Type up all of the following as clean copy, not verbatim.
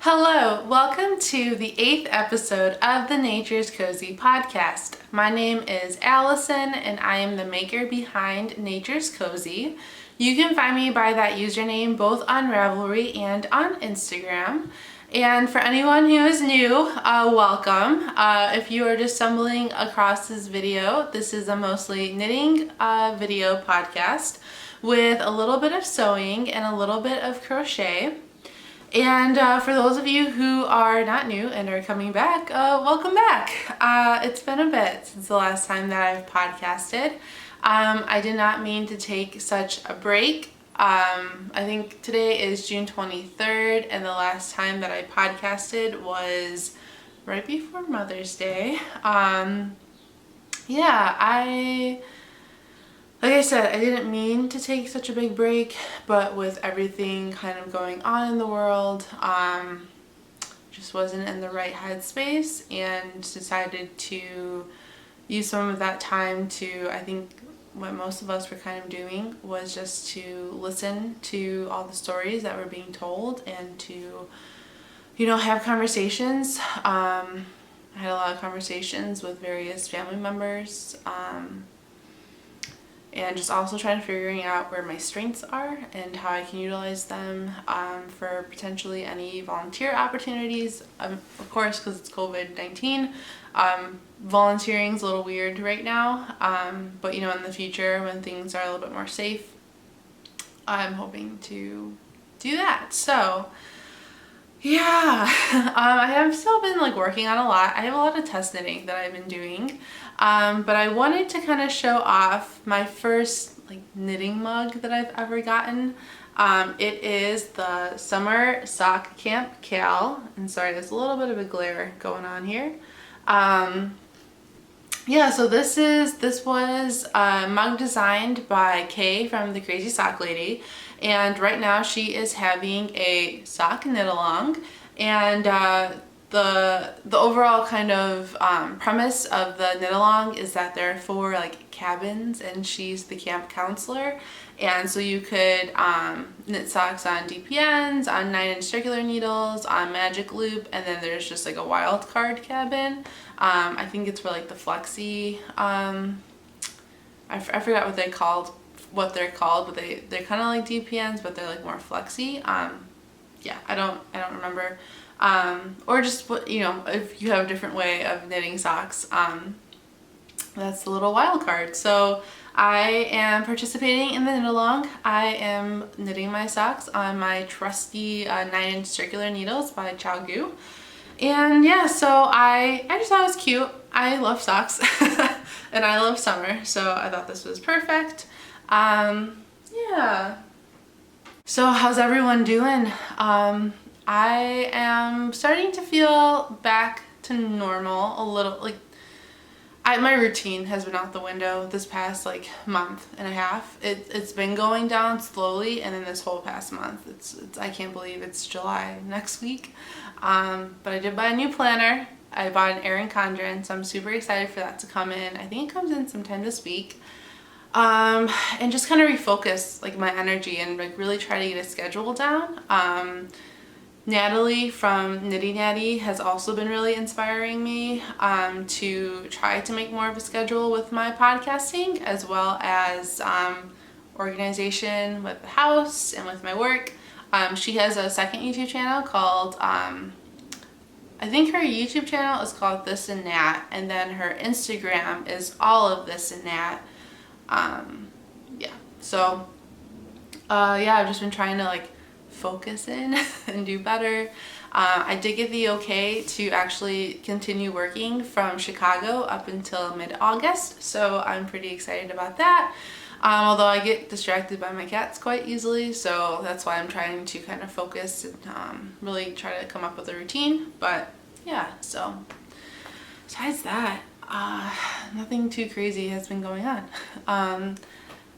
Hello, welcome to the 8th episode of the Nature's Cozy podcast. My name is Allison and I am the maker behind Nature's Cozy. You can find me by that username both on Ravelry and on Instagram. And for anyone who is new, welcome. If you are just stumbling across this video, this is a mostly knitting video podcast with a little bit of sewing and a little bit of crochet. And for those of you who are not new and are coming back, welcome back. It's been a bit since the last time that I've podcasted. I did not mean to take such a break. I think today is June 23rd, and the last time that I podcasted was right before Mother's Day. Like I said, I didn't mean to take such a big break, but with everything kind of going on in the world, just wasn't in the right headspace and decided to use some of that time to, I think what most of us were kind of doing was just to listen to all the stories that were being told and to, have conversations. I had a lot of conversations with various family members, and just also trying to figuring out where my strengths are and how I can utilize them for potentially any volunteer opportunities. Of course, because it's COVID-19, volunteering is a little weird right now, but in the future when things are a little bit more safe, I'm hoping to do that. So yeah, I have still been working on a lot. I have a lot of test knitting that I've been doing, but I wanted to kind of show off my first knitting mug that I've ever gotten. It is the Summer Sock Camp Cal, and sorry, there's a little bit of a glare going on here. So this was a mug designed by Kay from the Crazy Sock Lady. And right now she is having a sock knit along, and the overall kind of premise of the knit along is that there are 4 cabins, and she's the camp counselor, and so you could knit socks on DPNs, on 9-inch circular needles, on magic loop, and then there's just a wild card cabin. I think it's for the flexi. I forgot what they're called, but they're kind of like DPNs, but they're more flexi. I don't remember. Or just if you have a different way of knitting socks, that's the little wild card. So I am participating in the knit along. I am knitting my socks on my trusty 9-inch circular needles by ChowGoo. And yeah, so I just thought it was cute. I love socks and I love summer, so I thought this was perfect. Yeah. So how's everyone doing? I am starting to feel back to normal a little. My routine has been out the window this past month and a half. It's been going down slowly, and then this whole past month, it's I can't believe it's July next week. But I did buy a new planner. I bought an Erin Condren, so I'm super excited for that to come in. I think it comes in sometime this week. And just kind of refocus my energy and really try to get a schedule down. Natalie from Natty has also been really inspiring me to try to make more of a schedule with my podcasting, as well as organization with the house and with my work. She has a second YouTube channel called, I think her YouTube channel is called This and That, and then her Instagram is all of This and That. I've just been trying to focus in and do better. I did get the okay to actually continue working from Chicago up until mid-August, so I'm pretty excited about that. Although I get distracted by my cats quite easily, so that's why I'm trying to kind of focus and really try to come up with a routine. But yeah, so besides that, nothing too crazy has been going on.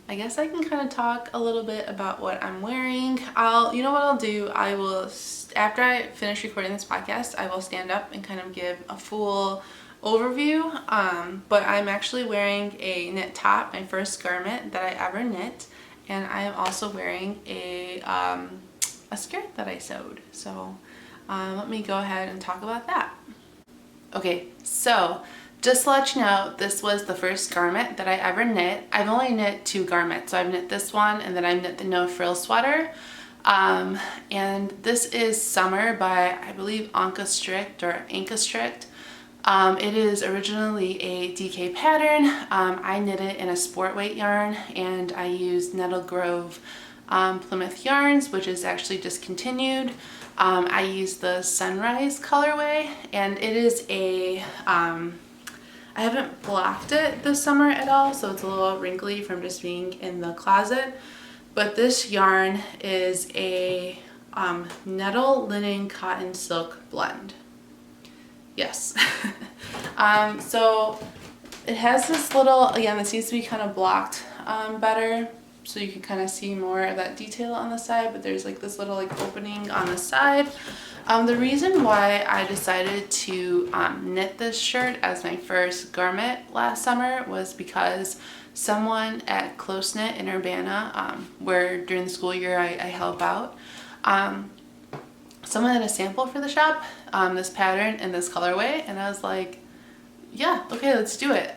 I guess I can kind of talk a little bit about what I'm wearing. You know what I'll do? I will, after I finish recording this podcast, I will stand up and kind of give a full overview. But I'm actually wearing a knit top, my first garment that I ever knit, and I am also wearing a skirt that I sewed. So let me go ahead and talk about that. Okay, so just to let you know, this was the first garment that I ever knit. I've only knit 2 garments. So I've knit this one, and then I've knit the no frill sweater. And this is Summer by, I believe, Anka Strict or Anka Strict. It is originally a DK pattern. I knit it in a sport weight yarn, and I used Nettle Grove-Plymouth yarns, which is actually discontinued. I used the Sunrise colorway, and it is a, I haven't blocked it this summer at all, so it's a little wrinkly from just being in the closet. But this yarn is a Nettle linen cotton silk blend. Yes. So it has this little, again, this needs to be kind of blocked better, so you can kind of see more of that detail on the side, but there's like this little like opening on the side. The reason why I decided to knit this shirt as my first garment last summer was because someone at Close Knit in Urbana, where during the school year I help out, someone had a sample for the shop, this pattern and this colorway, and I was like, yeah, okay, let's do it.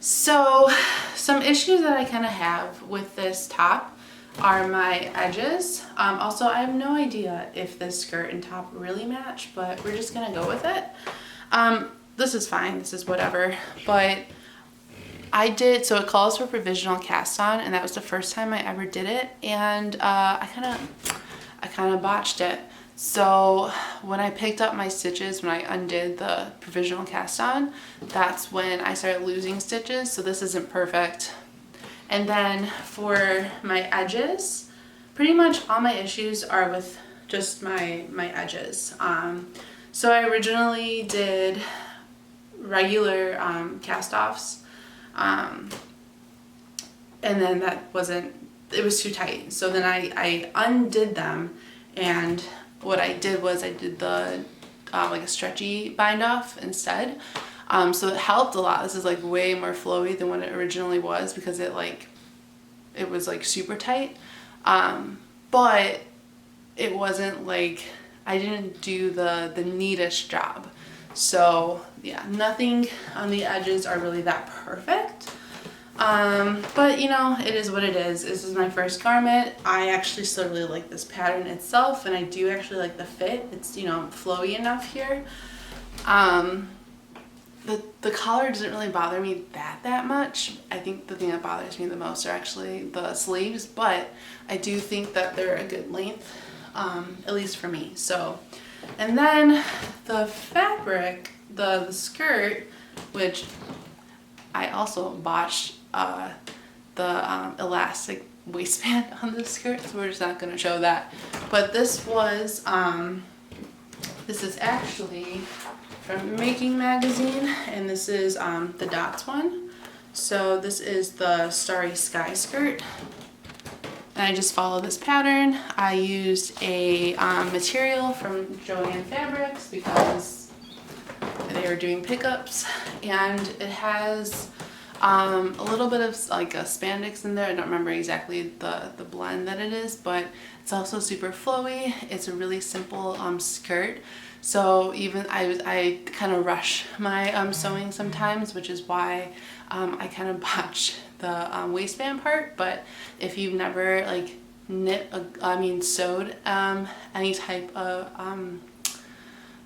So some issues that I kind of have with this top are my edges. Also, I have no idea if this skirt and top really match, but we're just gonna go with it. This is fine, this is whatever, but I did, so it calls for provisional cast on, and that was the first time I ever did it, and I kind of botched it. So when I picked up my stitches, when I undid the provisional cast on, that's when I started losing stitches, so this isn't perfect. And then for my edges, pretty much all my issues are with just my edges. So I originally did regular cast-offs, and then it was too tight. So then I undid them, and what I did was I did the like a stretchy bind off instead. So it helped a lot. This is like way more flowy than what it originally was, because it was like super tight. But it wasn't like, I didn't do the neatest job. So yeah, nothing on the edges are really that perfect. But you know, it is what it is. This is my first garment. I actually still really like this pattern itself, and I do actually like the fit. It's, you know, flowy enough here. The collar doesn't really bother me that much. I think the thing that bothers me the most are actually the sleeves, but I do think that they're a good length, at least for me. So, and then the fabric, the skirt, which I also botched the elastic waistband on the skirt, so we're just not going to show that. But this was, this is actually from Making Magazine, and this is the Dots one. So this is the Starry Sky skirt, and I just follow this pattern. I used a material from Joanne Fabrics because they were doing pickups, and it has a little bit of like a spandex in there. I don't remember exactly the blend that it is, but it's also super flowy. It's a really simple skirt. So even I kind of rush my sewing sometimes, which is why I kind of botch the waistband part. But if you've never like sewed any type of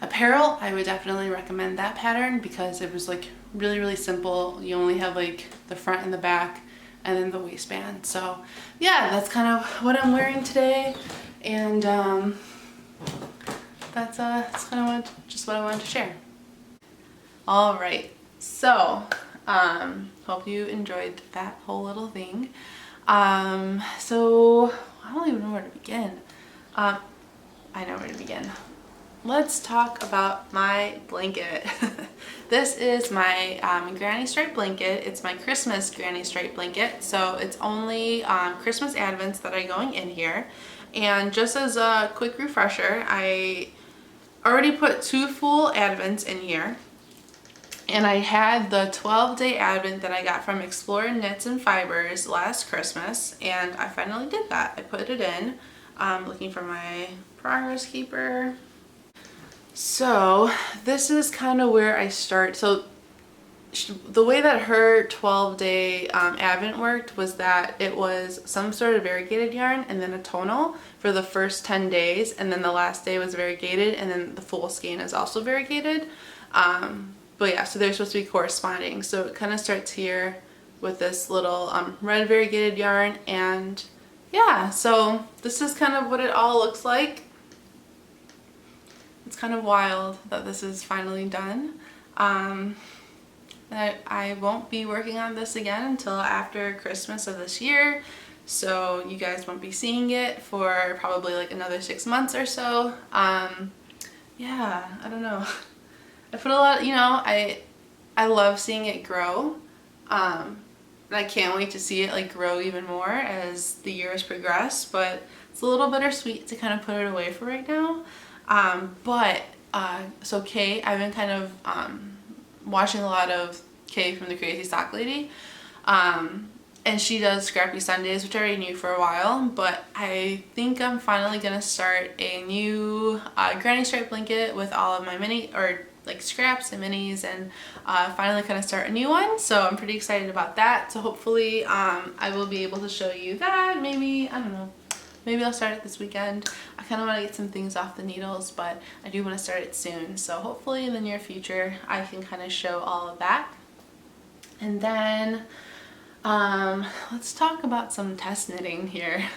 apparel, I would definitely recommend that pattern, because it was like really simple. You only have like the front and the back and then the waistband. So yeah, that's kind of what I'm wearing today, and that's kind of just what I wanted to share. All right, so hope you enjoyed that whole little thing. So I don't even know where to begin. I know where to begin. Let's talk about my blanket. This is my granny stripe blanket. It's my Christmas granny stripe blanket. So it's only Christmas advents that are going in here. And just as a quick refresher, I already put 2 full advents in here. And I had the 12-day advent that I got from Explore Knits and Fibers last Christmas, and I finally did that. I put it in. I'm looking for my progress keeper. So this is kind of where I start. So the way that her 12-day advent worked was that it was some sort of variegated yarn and then a tonal for the first 10 days, and then the last day was variegated, and then the full skein is also variegated. But yeah, so they're supposed to be corresponding. So it kind of starts here with this little red variegated yarn, and yeah, so this is kind of what it all looks like. It's kind of wild that this is finally done. I won't be working on this again until after Christmas of this year, so you guys won't be seeing it for probably like another 6 months or so. Yeah, I don't know. I put a lot, you know, I love seeing it grow. And I can't wait to see it like grow even more as the years progress, but it's a little bittersweet to kind of put it away for right now. So Kay, I've been kind of watching a lot of Kay from the Crazy Sock Lady, and she does Scrappy Sundays, which I already knew for a while, but I think I'm finally gonna start a new granny stripe blanket with all of my mini, or like scraps and minis, and finally kind of start a new one, so I'm pretty excited about that. So hopefully I will be able to show you that. Maybe, I don't know, maybe I'll start it this weekend. I kind of want to get some things off the needles, but I do want to start it soon. So hopefully in the near future I can kind of show all of that. And then let's talk about some test knitting here.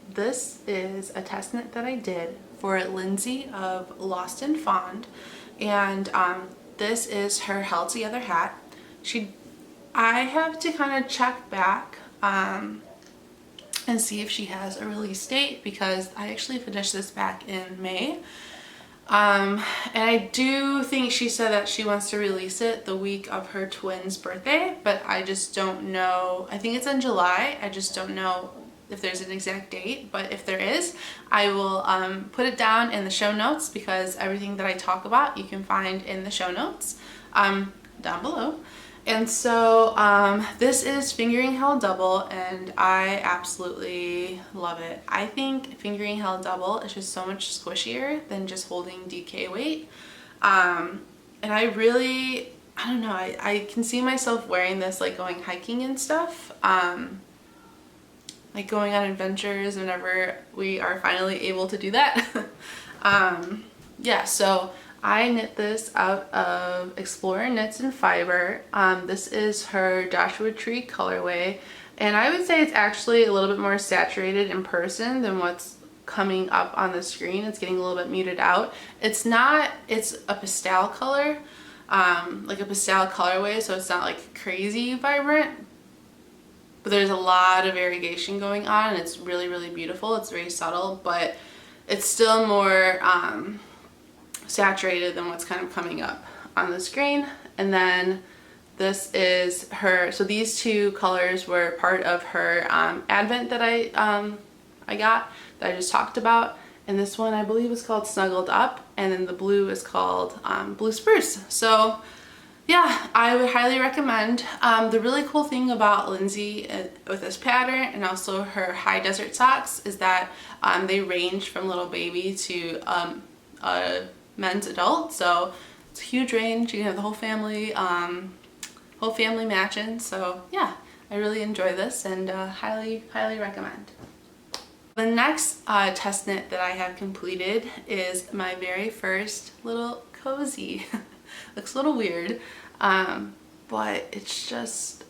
This is a test knit that I did for Lindsey of Lost and Fond, and this is her held together hat. I have to kind of check back and see if she has a release date, because I actually finished this back in May. And I do think she said that she wants to release it the week of her twin's birthday, but I just don't know. I think it's in July. I just don't know if there's an exact date, but if there is, I will put it down in the show notes, because everything that I talk about you can find in the show notes down below. And so this is fingering held double, and I absolutely love it. I think fingering held double is just so much squishier than just holding DK weight. And I don't know, I can see myself wearing this like going hiking and stuff, like going on adventures whenever we are finally able to do that. Yeah, so I knit this out of Explorer Knits and Fiber. This is her Joshua Tree colorway, and I would say it's actually a little bit more saturated in person than what's coming up on the screen. It's getting a little bit muted out. It's a pastel color, like a pastel colorway, so it's not like crazy vibrant, but there's a lot of variegation going on, and it's really, really beautiful. It's very subtle, but it's still more saturated than what's kind of coming up on the screen. And then this is her, so these two colors were part of her advent that I got, that I just talked about, and this one I believe is called Snuggled Up, and then the blue is called Blue Spruce. So yeah, I would highly recommend. The really cool thing about Lindsey with this pattern, and also her high desert socks, is that they range from little baby to a men's adult, so it's a huge range. You can have the whole family matching. So yeah, I really enjoy this, and highly recommend. The next test knit that I have completed is my very first little cozy. Looks a little weird, but it's just,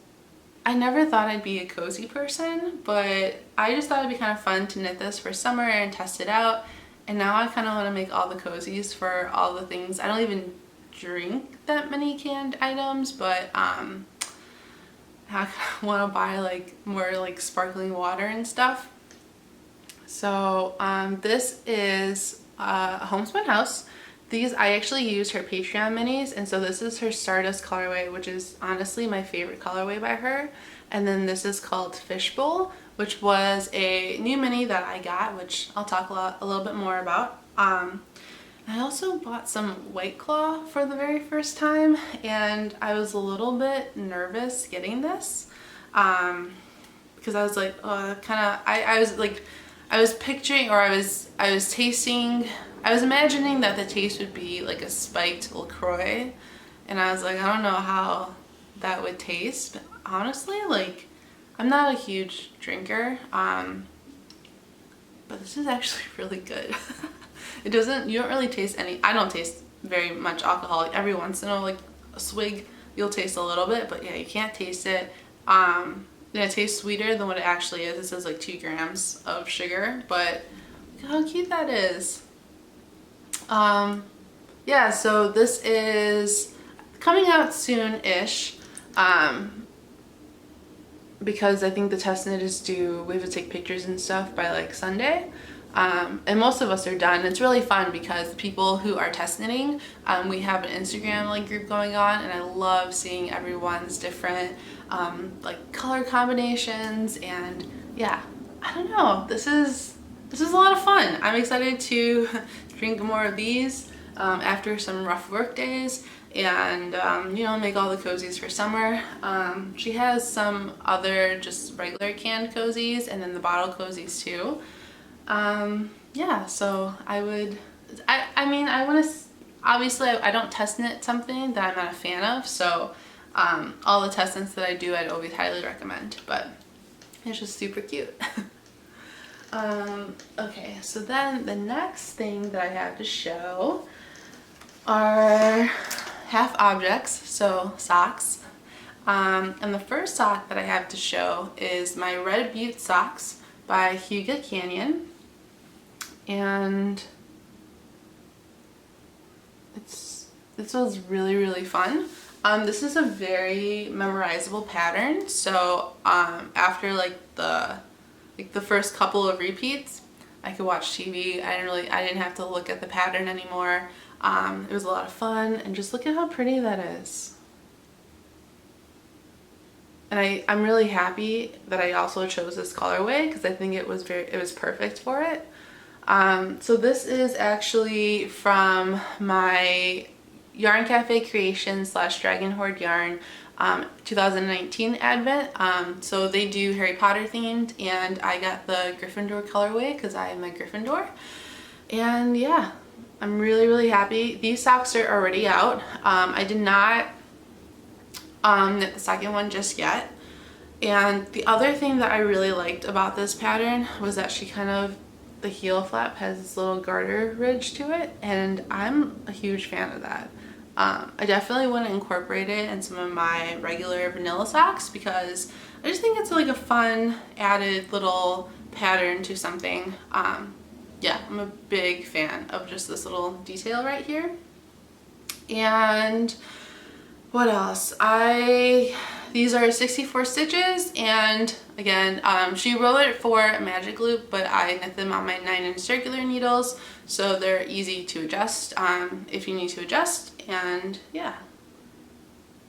I never thought I'd be a cozy person, but I just thought it'd be kind of fun to knit this for summer and test it out. And now I kind of want to make all the cozies for all the things. I don't even drink that many canned items, but I want to buy like more like sparkling water and stuff. So this is a Homespun House. These, I actually used her Patreon minis, and so this is her Stardust colorway, which is honestly my favorite colorway by her. And then this is called Fishbowl, which was a new mini that I got, which I'll talk a little bit more about. I also bought some White Claw for the very first time, and I was a little bit nervous getting this because I was like, I was picturing, or I was tasting I was imagining that the taste would be like a spiked LaCroix, and I was like, I don't know how that would taste. But honestly, like, I'm not a huge drinker, but this is actually really good. You don't really taste I don't taste very much alcohol. Like every once in a while, like a swig, you'll taste a little bit, but yeah, you can't taste it. It tastes sweeter than what it actually is. It says like 2 grams of sugar, but look how cute that is. Yeah, so this is coming out soon-ish, because I think the test knit is due, we have to take pictures and stuff by like Sunday. And most of us are done. It's really fun because people who are test knitting, we have an Instagram like group going on, and I love seeing everyone's different like color combinations, and yeah, I don't know, this is a lot of fun. I'm excited to drink more of these after some rough work days, and you know, make all the cozies for summer. She has some other just regular canned cozies, and then the bottle cozies too. Yeah, so I want to, obviously I don't test knit something that I'm not a fan of, so all the test knits that I do I'd always highly recommend, but it's just super cute. Okay, so then the next thing that I have to show are half objects, so socks. And the first sock that I have to show is my Red Butte socks by Hugo Canyon, and this was really fun. This is a very memorizable pattern, so after like the first couple of repeats, I could watch TV. I didn't have to look at the pattern anymore. It was a lot of fun, and just look at how pretty that is. And I'm really happy that I also chose this colorway because I think it was perfect for it. So this is actually from my Yarn Cafe Creations / Dragon Hoard Yarn 2019 advent. So they do Harry Potter themed, and I got the Gryffindor colorway because I am a Gryffindor. And yeah, I'm really happy. These socks are already out. I did not knit the second one just yet. And the other thing that I really liked about this pattern was that the heel flap has this little garter ridge to it, and I'm a huge fan of that. I definitely want to incorporate it in some of my regular vanilla socks because I just think it's like a fun added little pattern to something. Yeah, I'm a big fan of just this little detail right here. And what else? These are 64 stitches, and again, she wrote it for a magic loop, but I knit them on my 9-inch circular needles, so they're easy to adjust if you need to adjust. And yeah,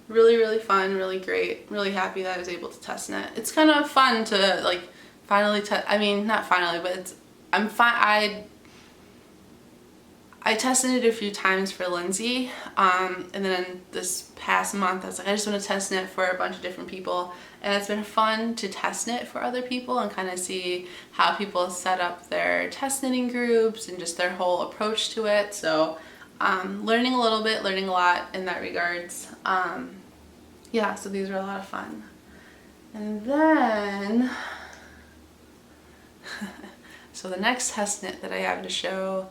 really fun, really great, really happy that I was able to test knit. It's kind of fun to like finally not finally, but I tested it a few times for Lindsey, and then this past month I was like, I just want to test knit for a bunch of different people, and it's been fun to test knit for other people and kind of see how people set up their test knitting groups and just their whole approach to it. So learning a little bit, learning a lot in that regards. Yeah, so these are a lot of fun. And then so the next test knit that I have to show,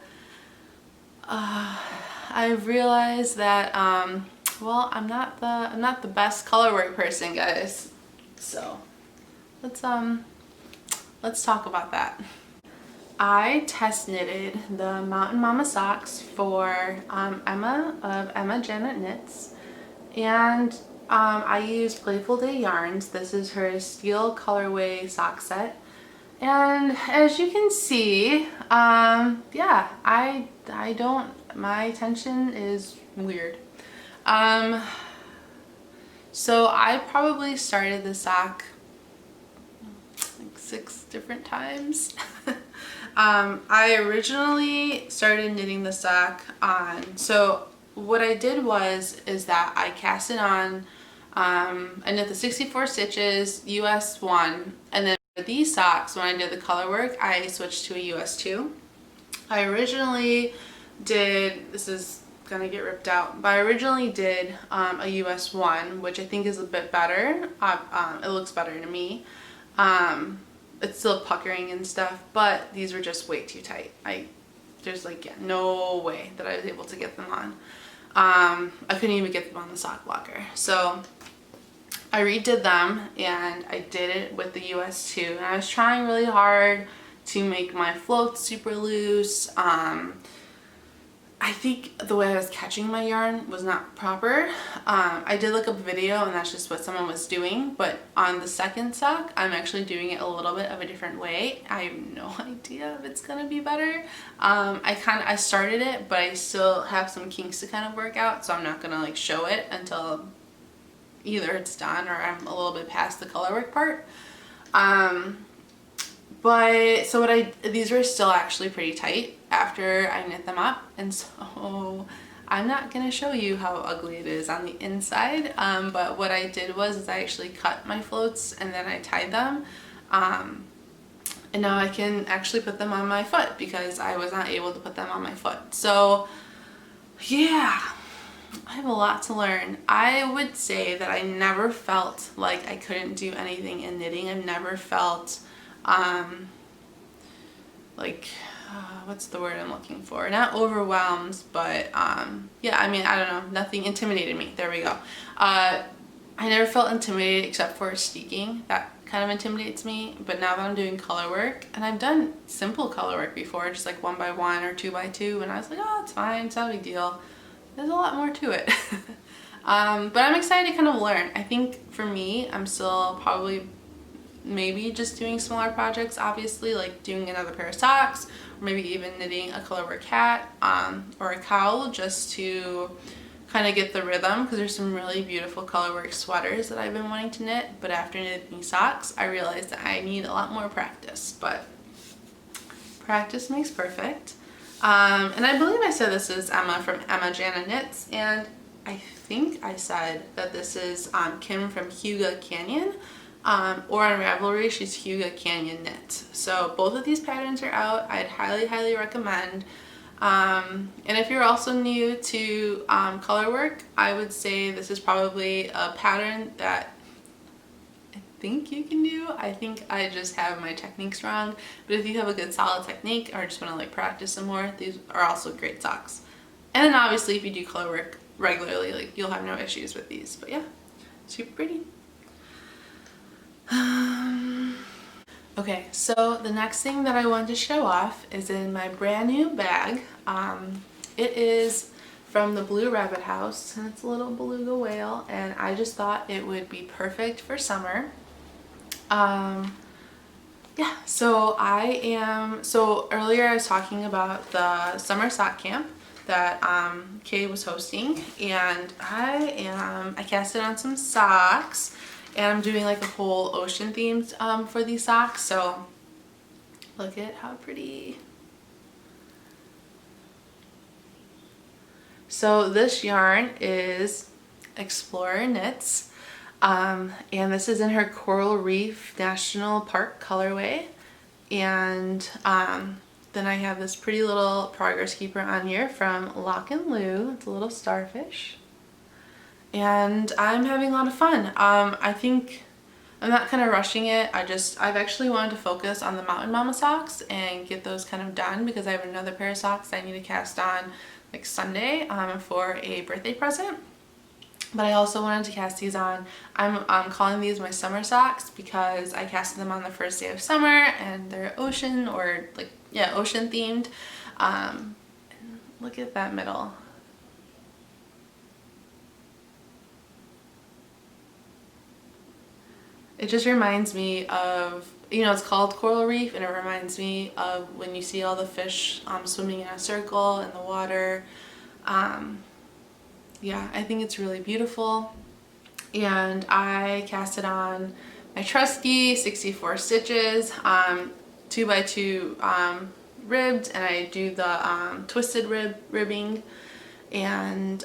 I've realized that well, I'm not the best colorwork person, guys. So let's talk about that. I test knitted the Mountain Mama socks for Emma of Emma Janet Knits, and I used Playful Day Yarns. This is her steel colorway sock set, and as you can see, yeah, my tension is weird. So I probably started the sock like 6 different times. I originally started knitting the sock on, so what I did is that I cast it on, I knit the 64 stitches, US 1, and then for these socks, when I did the color work, I switched to a US 2. I originally this is gonna get ripped out, but I originally did a US 1, which I think is a bit better. It looks better to me. It's still puckering and stuff, but these were just way too tight. There's like, yeah, no way that I was able to get them on. I couldn't even get them on the sock blocker. So I redid them, and I did it with the US 2, and I was trying really hard to make my floats super loose. I think the way I was catching my yarn was not proper. I did look up a video, and that's just what someone was doing, but on the second sock I'm actually doing it a little bit of a different way. I have no idea if it's gonna be better. I started it, but I still have some kinks to kind of work out, so I'm not gonna like show it until either it's done or I'm a little bit past the color work part. But so these were still actually pretty tight after I knit them up, and so I'm not gonna show you how ugly it is on the inside. But what I did was I actually cut my floats and then I tied them, and now I can actually put them on my foot because I was not able to put them on my foot. So yeah, I have a lot to learn. I would say that I never felt like I couldn't do anything in knitting. I've never felt what's the word I'm looking for? Not overwhelmed, but yeah, I mean, I don't know, nothing intimidated me. There we go. I never felt intimidated except for steeking. That kind of intimidates me, but now that I'm doing color work, and I've done simple color work before, just like 1 by 1 or 2 by 2, and I was like, oh, it's fine, it's not a big deal. There's a lot more to it. But I'm excited to kind of learn. I think for me, I'm still probably maybe just doing smaller projects, obviously, like doing another pair of socks, or maybe even knitting a colorwork hat or a cowl, just to kind of get the rhythm, because there's some really beautiful colorwork sweaters that I've been wanting to knit, but after knitting socks I realized that I need a lot more practice, but practice makes perfect. And I believe I said this is Emma from Emma Jana Knits, and I think I said that this is Kim from Huga Canyon, or on Ravelry she's Huga Canyon Knit. So both of these patterns are out. I'd highly recommend. And if you're also new to color work, I would say this is probably a pattern that I think you can do. I think I just have my techniques wrong, but if you have a good solid technique or just want to like practice some more, these are also great socks. And then obviously if you do color work regularly, like you'll have no issues with these. But yeah, super pretty. Okay, so the next thing that I wanted to show off is in my brand new bag. It is from the Blue Rabbit House, and it's a little beluga whale, and I just thought it would be perfect for summer. Yeah, so earlier I was talking about the summer sock camp that Kay was hosting, and I casted on some socks, and I'm doing like a whole ocean themed for these socks. So look at how pretty. So this yarn is Explorer Knits, and this is in her Coral Reef National Park colorway. And then I have this pretty little progress keeper on here from Lock and Lou. It's a little starfish. And I'm having a lot of fun. I think I'm not kind of rushing it. I've actually wanted to focus on the Mountain Mama socks and get those kind of done, because I have another pair of socks I need to cast on like Sunday for a birthday present. But I also wanted to cast these on. I'm calling these my summer socks because I casted them on the first day of summer, and they're ocean, or like, yeah, ocean themed. And look at that middle. It just reminds me of, you know, it's called Coral Reef, and it reminds me of when you see all the fish swimming in a circle in the water. Yeah, I think it's really beautiful. And I cast it on my trusty 64 stitches, 2 by 2 ribbed, and I do the twisted ribbing, and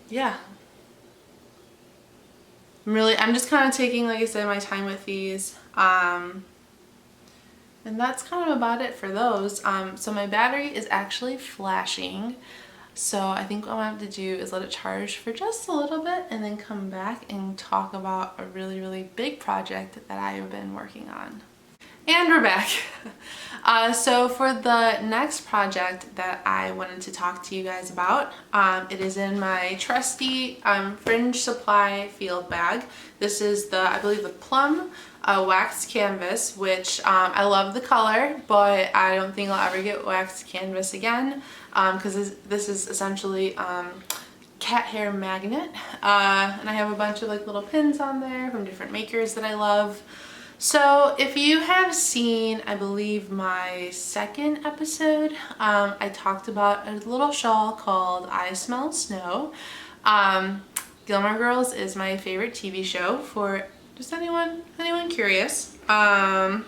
yeah. I'm just kind of taking, like I said, my time with these. And that's kind of about it for those. So my battery is actually flashing. So I think what I'm gonna have to do is let it charge for just a little bit and then come back and talk about a really, really big project that I have been working on. And we're back. So for the next project that I wanted to talk to you guys about, it is in my trusty Fringe Supply field bag. This is the, I believe, the Plum waxed canvas, which I love the color, but I don't think I'll ever get waxed canvas again, because this is essentially cat hair magnet, and I have a bunch of like little pins on there from different makers that I love. So if you have seen, I believe, my second episode, I talked about a little shawl called I Smell Snow. Gilmore Girls is my favorite TV show for just anyone curious. And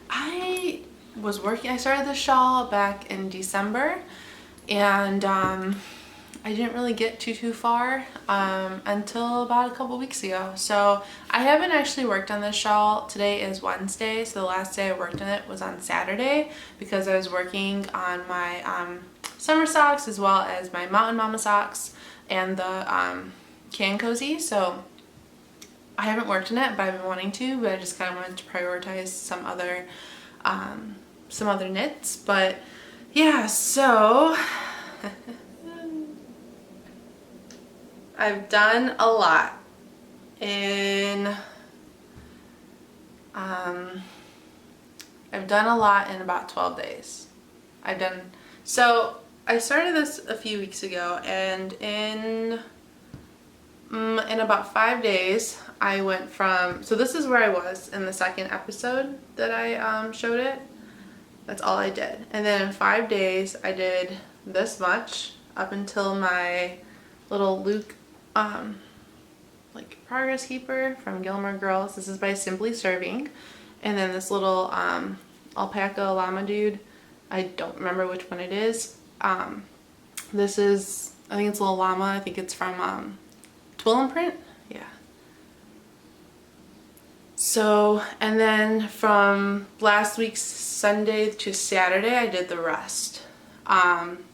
I started the shawl back in December, and I didn't really get too far until about a couple weeks ago. So I haven't actually worked on this shawl. Today is Wednesday, so the last day I worked on it was on Saturday because I was working on my summer socks as well as my Mountain Mama socks and the can cozy. So I haven't worked on it, but I've been wanting to, but I just kind of wanted to prioritize some other knits. But yeah, so I've done a lot in about 12 days. So I started this a few weeks ago, and in about 5 days I went from, so this is where I was in the second episode that I showed it. That's all I did. And then in 5 days I did this much up until my little Luke like progress keeper from Gilmore Girls. This is by Simply Serving. And then this little alpaca llama dude, I don't remember which one it is. This is, I think it's a little llama. I think it's from Twill and Print. Yeah. So, and then from last week's Sunday to Saturday I did the rest.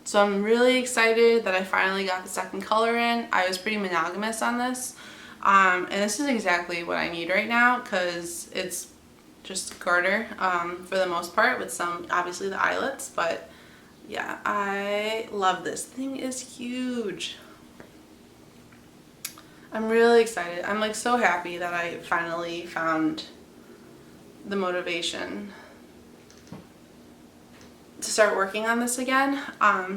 So I'm really excited that I finally got the second color in. I was pretty monogamous on this, and this is exactly what I need right now because it's just garter for the most part, with some obviously the eyelets, but yeah, I love this. Thing is huge. I'm really excited. I'm like so happy that I finally found the motivation to start working on this again.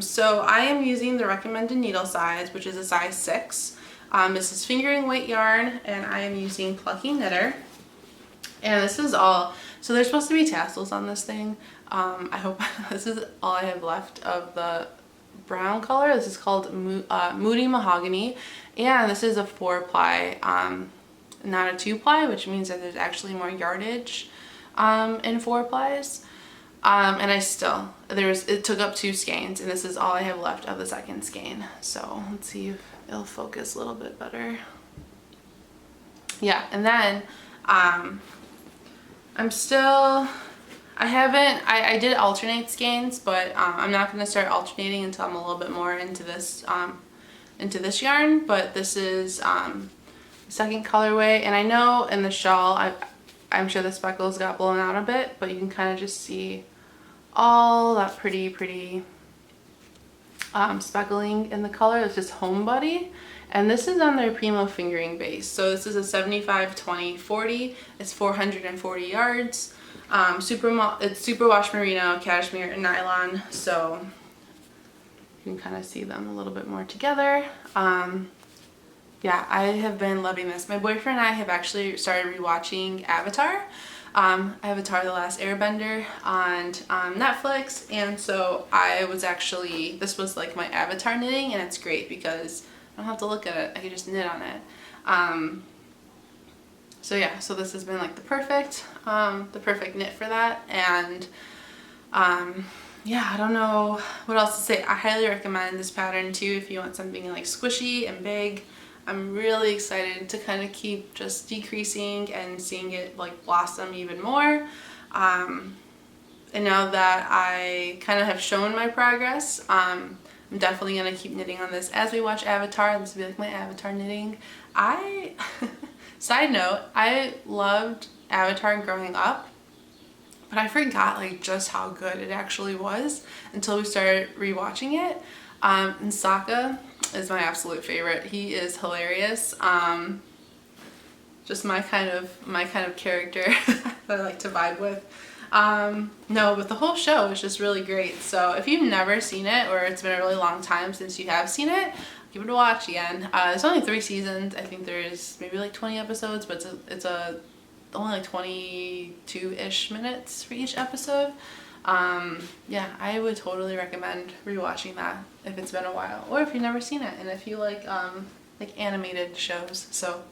So I am using the recommended needle size, which is a size 6. This is fingering weight yarn, and I am using Plucky Knitter. And this is all, so there's supposed to be tassels on this thing. I hope this is all I have left of the brown color. This is called Moody Mahogany, and this is a 4-ply, not a 2-ply, which means that there's actually more yardage in 4 plies. And it took up 2 skeins, and this is all I have left of the second skein. So let's see if it'll focus a little bit better. Yeah, and then I did alternate skeins, but I'm not going to start alternating until I'm a little bit more into this yarn. But this is the second colorway, and I know in the shawl I'm sure the speckles got blown out a bit, but you can kind of just see all that pretty speckling in the color. It's just Home Buddy, and this is on their Primo fingering base. So this is a 75-20-40. It's 440 yards. It's superwash merino, cashmere, and nylon, so you can kind of see them a little bit more together. Yeah, I have been loving this. My boyfriend and I have actually started rewatching Avatar. Avatar: The Last Airbender on Netflix, and so this was like my Avatar knitting, and it's great because I don't have to look at it. I can just knit on it. So yeah, so this has been like the perfect knit for that, and yeah, I don't know what else to say. I highly recommend this pattern too if you want something like squishy and big. I'm really excited to kind of keep just decreasing and seeing it like blossom even more. And now that I kind of have shown my progress, I'm definitely going to keep knitting on this as we watch Avatar. This will be like my Avatar knitting. Side note, I loved Avatar growing up, but I forgot like just how good it actually was until we started rewatching it. And Sokka is my absolute favorite. He is hilarious. Just my kind of character that I like to vibe with. No, but the whole show is just really great. So if you've never seen it, or it's been a really long time since you have seen it, give it a watch again. There's only 3 seasons. I think there's maybe like 20 episodes, but it's only like 22-ish minutes for each episode. Yeah, I would totally recommend rewatching that if it's been a while, or if you've never seen it and if you like animated shows. So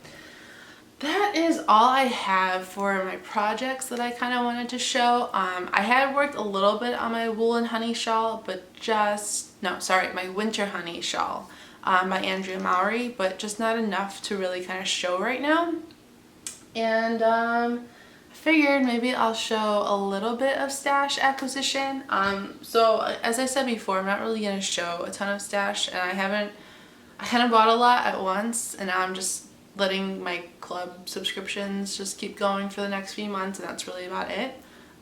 that is all I have for my projects that I kind of wanted to show. I had worked a little bit on my wool and honey shawl, but my winter honey shawl by Andrea Mowry, but just not enough to really kind of show right now. And I figured maybe I'll show a little bit of stash acquisition. So as I said before, I'm not really going to show a ton of stash, and I kind of bought a lot at once, and now I'm just letting my club subscriptions just keep going for the next few months, and that's really about it.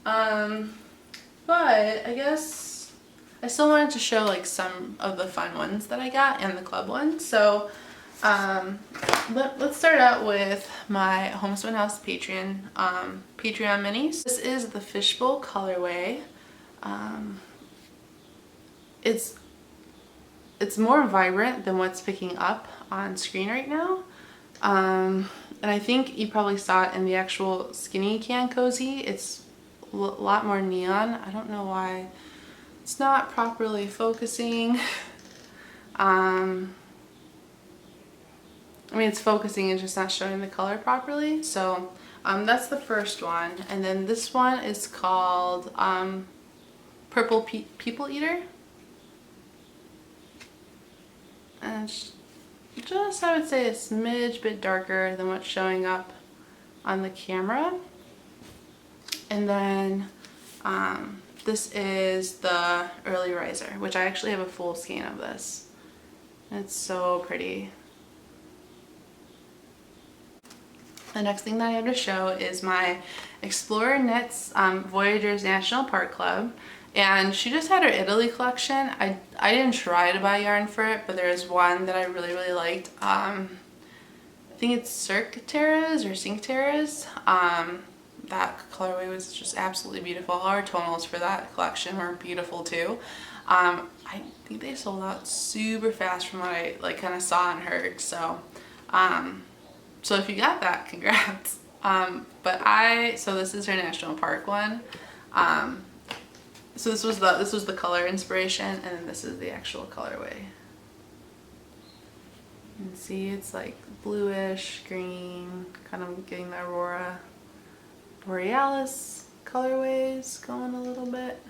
But I guess I still wanted to show like some of the fun ones that I got and the club ones. So let's start out with my Homespun House Patreon minis. This is the fishbowl colorway. It's more vibrant than what's picking up on screen right now. And I think you probably saw it in the actual Skinny Can Cozy. It's a lot more neon. I don't know why it's not properly focusing. I mean, it's focusing, it's just not showing the color properly. So that's the first one. And then this one is called Purple People Eater. And it's just, I would say, a smidge bit darker than what's showing up on the camera. And then this is the Early Riser, which I actually have a full skein of this. It's so pretty. The next thing that I have to show is my Explorer Knits Voyagers National Park Club. And she just had her Italy collection. I didn't try to buy yarn for it, but there is one that I really, really liked. I think it's Cirque Terras or Cinque Terras. That colorway was just absolutely beautiful. All our tonals for that collection were beautiful too. I think they sold out super fast from what I kind of saw and heard. So, so if you got that, congrats. So this is her National Park one. So this was the color inspiration, and then this is the actual colorway. You can see it's like bluish, green, kind of getting the Aurora Borealis colorways going a little bit.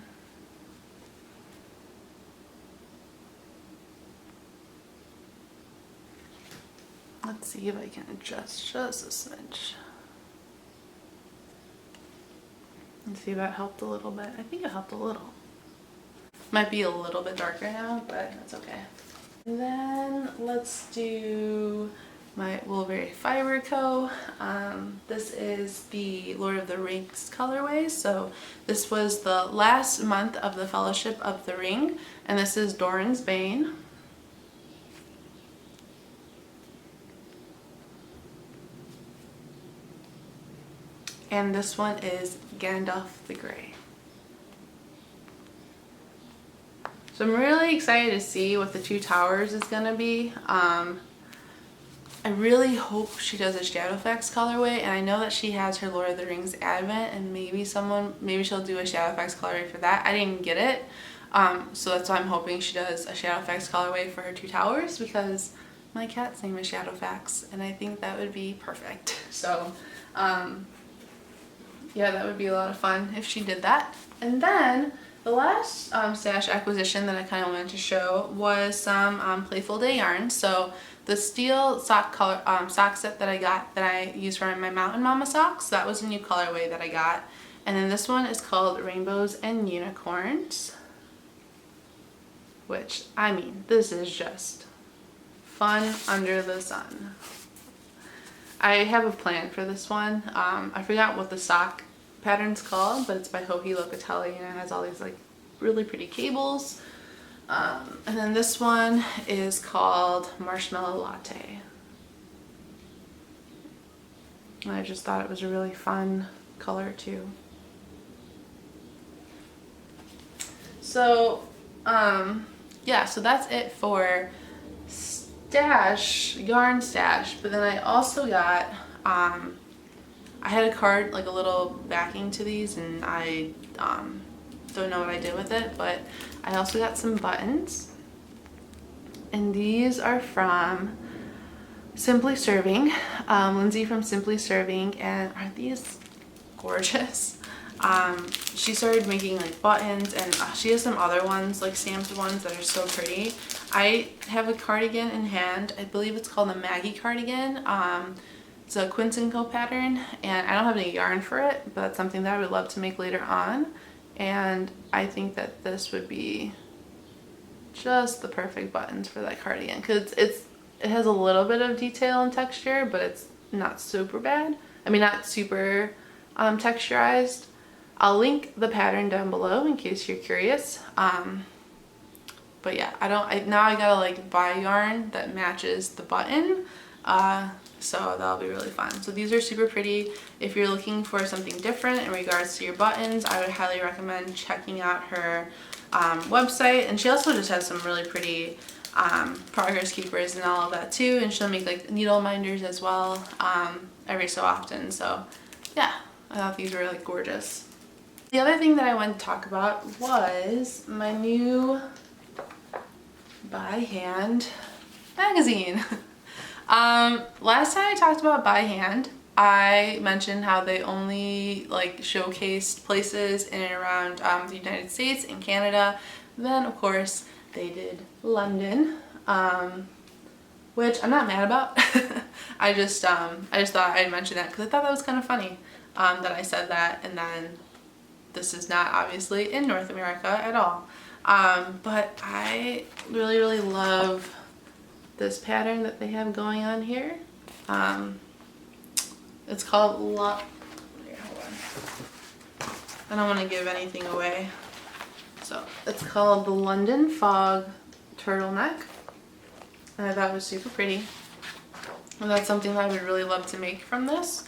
Let's see if I can adjust just a smidge. And see if that helped a little bit. I think it helped a little. Might be a little bit darker now, but that's okay. And then let's do my Woolberry Fiber Co. This is the Lord of the Rings colorway. So this was the last month of the Fellowship of the Ring, and this is Doran's Bane. And this one is Gandalf the Grey. So I'm really excited to see what the Two Towers is going to be. I really hope she does a Shadowfax colorway, and I know that she has her Lord of the Rings Advent, and maybe she'll do a Shadowfax colorway for that. I didn't get it, so that's why I'm hoping she does a Shadowfax colorway for her Two Towers, because my cat's name is Shadowfax, and I think that would be perfect. So yeah, that would be a lot of fun if she did that. And then The last stash acquisition that I kind of wanted to show was some Playful Day Yarns. So the steel sock color sock set that I got that I use for my Mountain Mama socks, that was a new colorway that I got. And then this one is called Rainbows and Unicorns, which, I mean, this is just fun under the sun. I have a plan for this one. I forgot what the sock pattern's called, but it's by Hohi Locatelli, and it has all these like really pretty cables. And then this one is called Marshmallow Latte. And I just thought it was a really fun color too. So yeah, so that's it for yarn stash. But then I also got I had a card, like a little backing to these, and I don't know what I did with it, but I also got some buttons, and these are from Simply Serving, Lindsey from Simply Serving, and aren't these gorgeous? She started making like buttons, and she has some other ones, like stamped ones, that are so pretty. I have a cardigan in hand. I believe it's called the Maggie cardigan. It's a Quince & Co pattern, and I don't have any yarn for it, but that's something that I would love to make later on. And I think that this would be just the perfect buttons for that cardigan, because it has a little bit of detail and texture, but it's not super bad. I mean, not super texturized. I'll link the pattern down below in case you're curious. But yeah, now I gotta like buy yarn that matches the button. So that'll be really fun. So these are super pretty. If you're looking for something different in regards to your buttons, I would highly recommend checking out her website. And she also just has some really pretty progress keepers and all of that too. And she'll make like needle minders as well every so often. So yeah, I thought these were like gorgeous. The other thing that I wanted to talk about was my new by hand magazine. Last time I talked about by hand, I mentioned how they only like showcased places in and around the United States and Canada. Then of course they did London, which I'm not mad about. I just thought I'd mention that because I thought that was kind of funny that I said that, and then this is not obviously in North America at all. But I really love this pattern that they have going on here. It's called here, hold on. I don't want to give anything away. So it's called the London Fog Turtleneck, and I thought it was super pretty. And that's something that I would really love to make from this.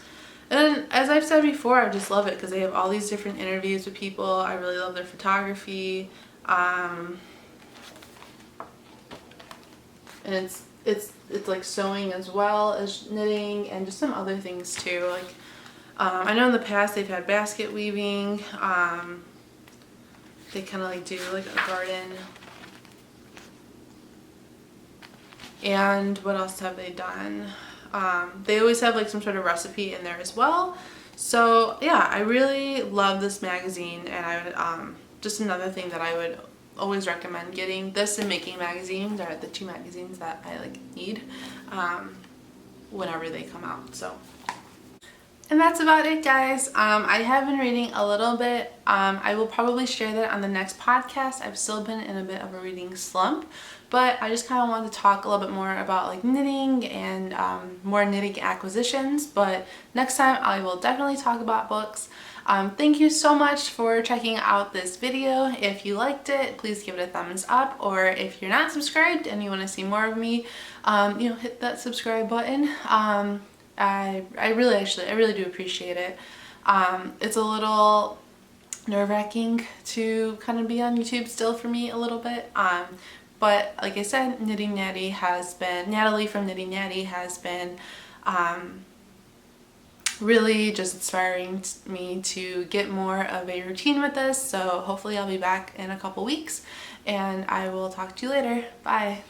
And as I've said before, I just love it because they have all these different interviews with people. I really love their photography. And it's like sewing as well as knitting and just some other things too. Like I know in the past they've had basket weaving. They kind of like do like a garden. And what else have they done? They always have like some sort of recipe in there as well. So yeah, I really love this magazine, and I would just another thing that I would always recommend getting. This and Making magazines are the two magazines that I like need whenever they come out. So, and that's about it, guys. I have been reading a little bit. I will probably share that on the next podcast. I've still been in a bit of a reading slump, but I just kind of wanted to talk a little bit more about like knitting and more knitting acquisitions. But next time I will definitely talk about books. Thank you so much for checking out this video. If you liked it, please give it a thumbs up, or if you're not subscribed and you want to see more of me, hit that subscribe button. I really do appreciate it. It's a little nerve-wracking to kind of be on YouTube still for me a little bit. But like I said, Natalie from Knitty Natty has been really just inspiring me to get more of a routine with this. So hopefully I'll be back in a couple weeks, and I will talk to you later. Bye.